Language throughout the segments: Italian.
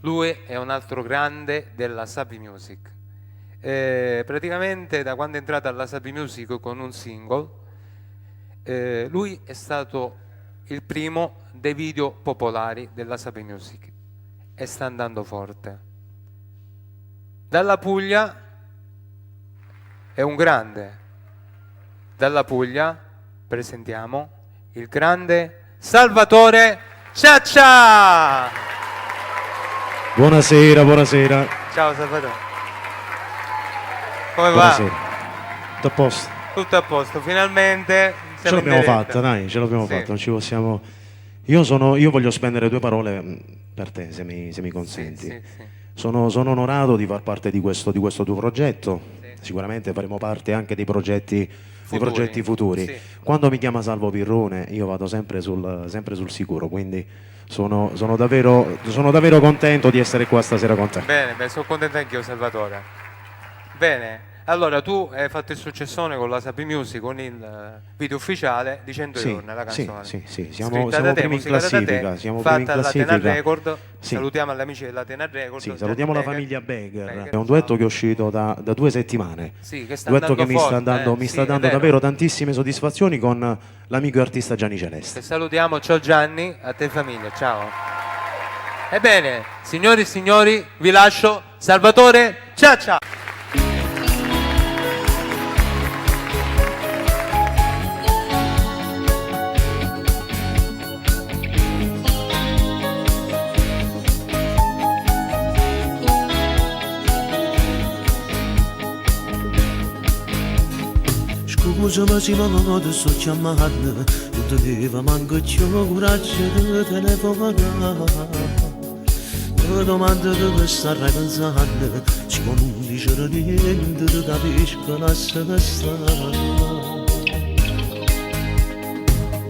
Lui è un altro grande della Sapi Music. Praticamente da quando è entrato alla Sapi Music con un single, lui è stato il primo dei video popolari della Sapi Music e sta andando forte. Dalla Puglia è un grande. Dalla Puglia presentiamo il grande Salvatore Ciaccia. Buonasera, buonasera. Ciao Salvatore. Come Buonasera. va? Tutto a posto? Tutto a posto, finalmente Ce l'abbiamo fatta, dai, ce l'abbiamo fatta, non ci possiamo... Io voglio spendere due parole per te, se mi consenti. Sì. Sono onorato di far parte di questo tuo progetto. Sicuramente faremo parte anche dei progetti futuri. Sì. Quando mi chiama Salvo Pirrone io vado sempre sul sicuro, quindi sono davvero contento di essere qua stasera con te. Bene, sono contento anch'io Salvatore. Bene, allora tu hai fatto il successone con la Sapi Music, con il video ufficiale di 100 giorni, la canzone. Sì, Scritta siamo da te, primi in musicata da te, classifica, fatta alla Tena Record. Sì. Salutiamo gli amici della Tena Record. Sì, salutiamo la famiglia Beggar. Beggar. È un duetto che è uscito da 2 settimane. Sì, che sta Duetto che andando mi forte, sta dando è vero. davvero tantissime soddisfazioni con l'amico e artista Gianni Celeste. Che salutiamo, ciao Gianni, a te famiglia, ciao. Ebbene, signori e signori, vi lascio Salvatore Ciaccia. Scusami se mi sto chiamando, non doveva manco più coraggio di telefonare. Mi domando dove stai pensando, se non dice niente ti capisco la sta.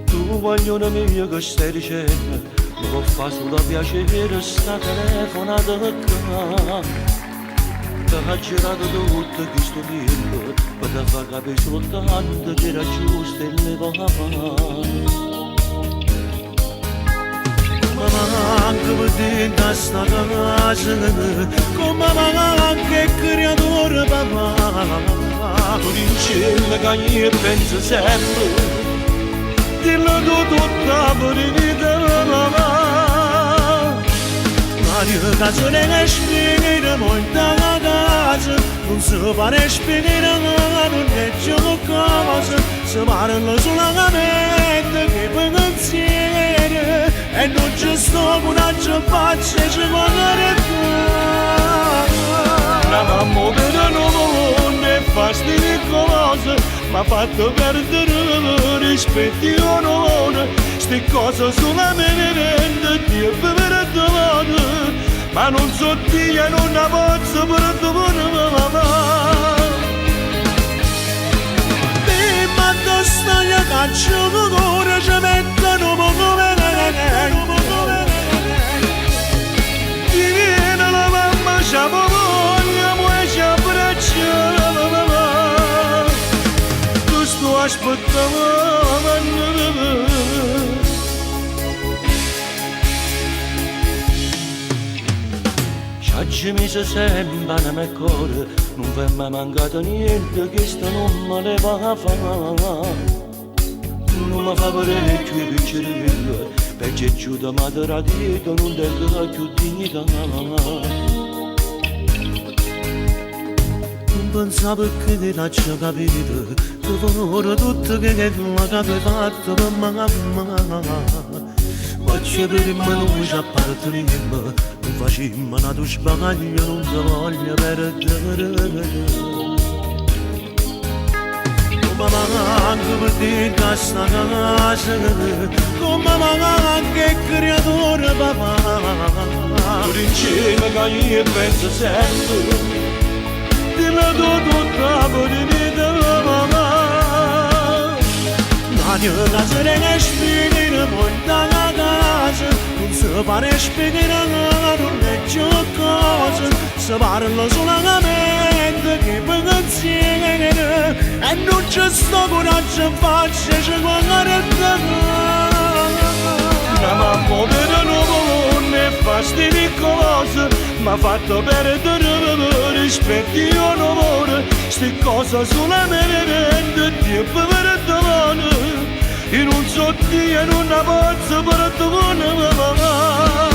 Tu vogliono mio che stai dicendo, mi può fare solo piacere sta telefonata qua. Ti ha girato tutto questo tempo per te far capire soltanto che era giusto e le ma manca per dentro sta casa, come manca il creatore papà. Tu in cielo che io penso sempre, dillo tu tutta verità mamma. Mario caso ne spiegare molta casa, non si pare spiegare non è già cosa, si parla solamente che pensiero e non ci sto coraggio faccia ci guardare qua. La mamma per non è fastidio cosa, mi ha fatto perdere rispetto e onore, ste cose solamente Dio per domani, ma non so Dio non la posso per domani mamma. Ma tu stai a caccio che ora ci mettono poco viene la mamma c'ha voglia, poi c'ha braccia. Tu sto aspettando. Oggi mi si sembra nel mio cuore, non vi è mai mancato niente che sto non me ne va a fare. Non mi fa parecchio i piccerelli, perché è giù da madre dietro, non tengo più dignità. Non pensavo che ti lascio capire, che ora tutto che tu mi capi fatto per mamma. Faccio per il mio non ci apparteniamo, non facciamo una tua sbaglia, non ti voglio perdere. Come manca per te da sta casa, come manca il creatore papà. Tu insieme che io penso sempre, dillo tu tutta verità mamma. Mario casa ne spiegare molta casa, non si pare spiegare non è già cosa, si parla solamente che pensiero e non c'è sto coraggio faccia ci guardare da. La mamma per non è fastidio cosa, m'ha fatto perdere rispetto io non vuole, sti cose solamente tempo per domani, in un sottile, in una pozza per domani,